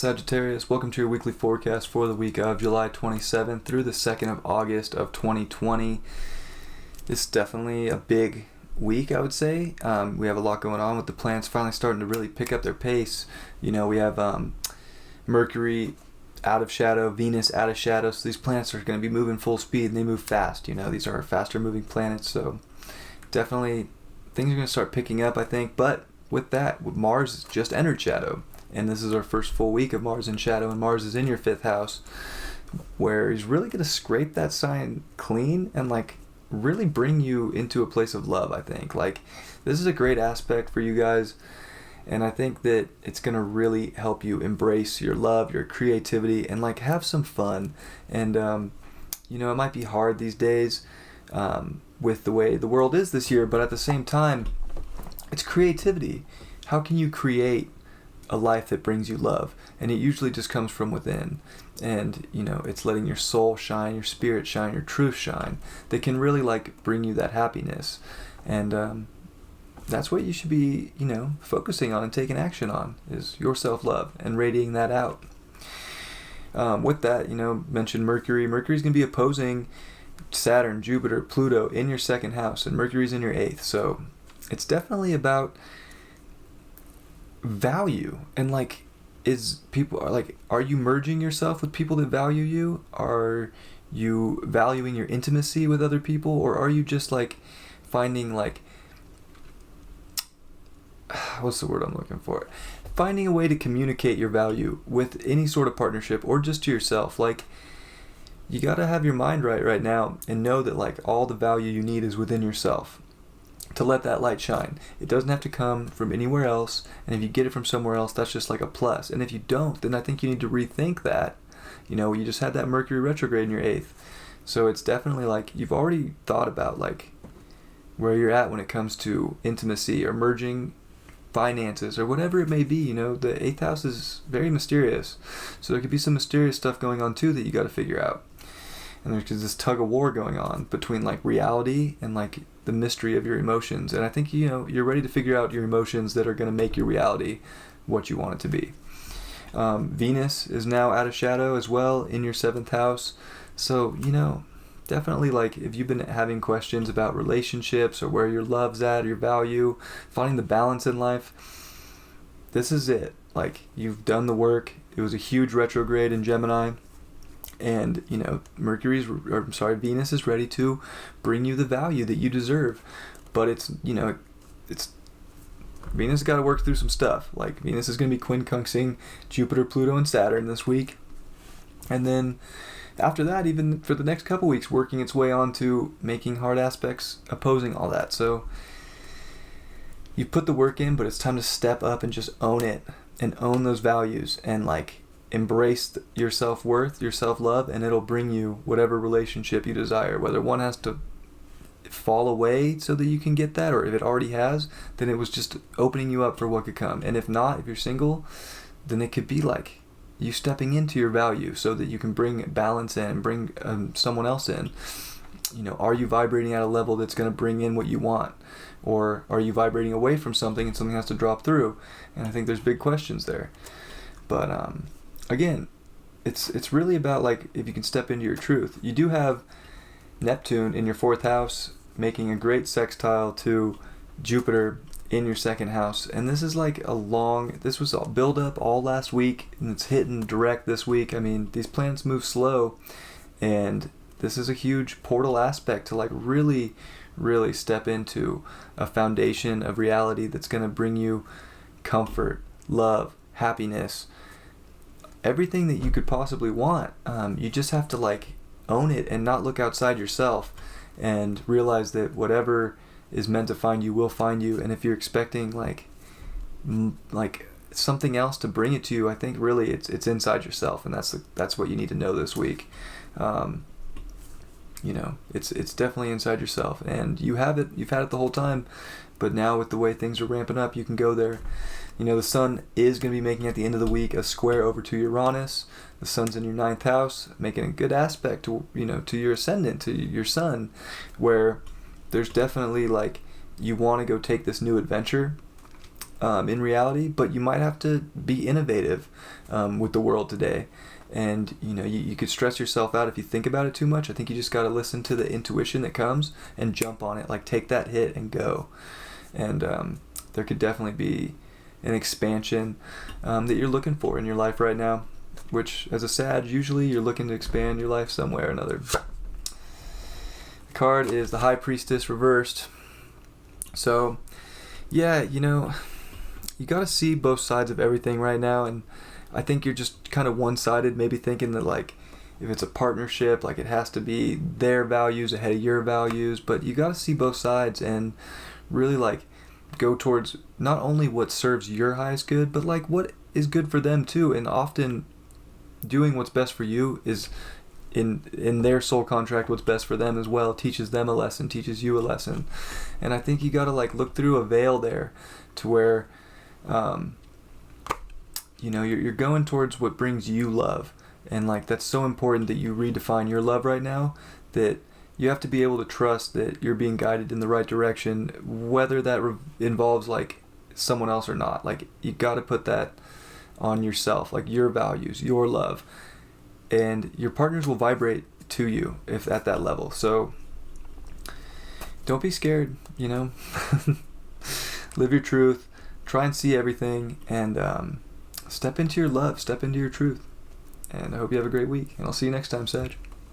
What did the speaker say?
Sagittarius, welcome to your weekly forecast for the week of July 27th through the 2nd of August of 2020. This is definitely a big week, I would say. We have a lot going on with the planets finally starting to really pick up their pace. You know, we have Mercury out of shadow, Venus out of shadow, so these planets are going to be moving full speed and they move fast. You know, these are faster moving planets, so definitely things are going to start picking up, I think. But with that, Mars just entered shadow. And this is our first full week of Mars in shadow, and Mars is in your 5th house, where he's really going to scrape that sign clean and really bring you into a place of love, I think. This is a great aspect for you guys, and I think that it's going to really help you embrace your love, your creativity, and have some fun. And it might be hard these days with the way the world is this year, but at the same time, it's creativity. How can you create a life that brings you love? And it usually just comes from within, and it's letting your soul shine, your spirit shine, your truth shine, that can really bring you that happiness. And that's what you should be focusing on and taking action on, is your self-love and radiating that out. With that, mentioned Mercury's going to be opposing Saturn, Jupiter, Pluto in your 2nd house, and Mercury's in your 8th, so it's definitely about value. And are you merging yourself with people that value you? Are you valuing your intimacy with other people? Or are you just finding what's the word I'm looking for? Finding a way to communicate your value with any sort of partnership, or just to yourself. You gotta have your mind right now and know that all the value you need is within yourself to let that light shine. It doesn't have to come from anywhere else, and if you get it from somewhere else, that's just a plus. And if you don't, then I think you need to rethink that. You just had that Mercury retrograde in your 8th, so it's definitely you've already thought about where you're at when it comes to intimacy or merging finances or whatever it may be. The 8th house is very mysterious, so there could be some mysterious stuff going on too that you got to figure out. And there's this tug of war going on between reality and the mystery of your emotions. And I think you're ready to figure out your emotions that are going to make your reality what you want it to be. Venus is now out of shadow as well in your 7th house. So definitely if you've been having questions about relationships or where your love's at or your value, finding the balance in life, this is it. You've done the work. It was a huge retrograde in Gemini. And Venus is ready to bring you the value that you deserve. But it's Venus has got to work through some stuff. Venus is going to be quincunxing Jupiter, Pluto, and Saturn this week. And then after that, even for the next couple weeks, working its way on to making hard aspects opposing all that. So you put the work in, but it's time to step up and just own it and own those values and embrace your self-worth, your self-love, and it'll bring you whatever relationship you desire. Whether one has to fall away so that you can get that, or if it already has, then it was just opening you up for what could come. And if not, if you're single, then it could be you stepping into your value so that you can bring balance in, bring someone else in. Are you vibrating at a level that's going to bring in what you want? Or are you vibrating away from something and something has to drop through? And I think there's big questions there. But again, it's really about if you can step into your truth. You do have Neptune in your 4th house making a great sextile to Jupiter in your 2nd house, and this is this was all build up all last week, and it's hitting direct this week. I mean, these planets move slow, and this is a huge portal aspect to really step into a foundation of reality that's going to bring you comfort, love, happiness, everything that you could possibly want. You just have to own it and not look outside yourself, and realize that whatever is meant to find you will find you. And if you're expecting something else to bring it to you, I think really it's inside yourself, and that's what you need to know this week. It's definitely inside yourself, and you've had it the whole time, but now with the way things are ramping up, you can go there. The sun is going to be making at the end of the week a square over to Uranus. The sun's in your 9th house, making a good aspect to to your ascendant, to your sun, where there's definitely you want to go take this new adventure, in reality, but you might have to be innovative with the world today. And you could stress yourself out if you think about it too much. I think you just got to listen to the intuition that comes and jump on it. Like, take that hit and go. And there could definitely be an expansion that you're looking for in your life right now, which, as a Sag, usually you're looking to expand your life somewhere or another. The card is the High Priestess reversed. So, yeah, you got to see both sides of everything right now, and I think you're just kind of one-sided, maybe thinking that, like, if it's a partnership, like, it has to be their values ahead of your values, but you got to see both sides and really, like, go towards not only what serves your highest good, but, like, what is good for them too. And often doing what's best for you is in their soul contract what's best for them as well. It teaches them a lesson, teaches you a lesson. And I think you got to, like, look through a veil there to where you're going towards what brings you love. And, like, that's so important that you redefine your love right now, that you have to be able to trust that you're being guided in the right direction, whether that involves, like, someone else or not. Like, you got to put that on yourself, like, your values, your love, and your partners will vibrate to you if at that level. So don't be scared, live your truth, try and see everything, and step into your love, step into your truth. And I hope you have a great week, and I'll see you next time, Sag.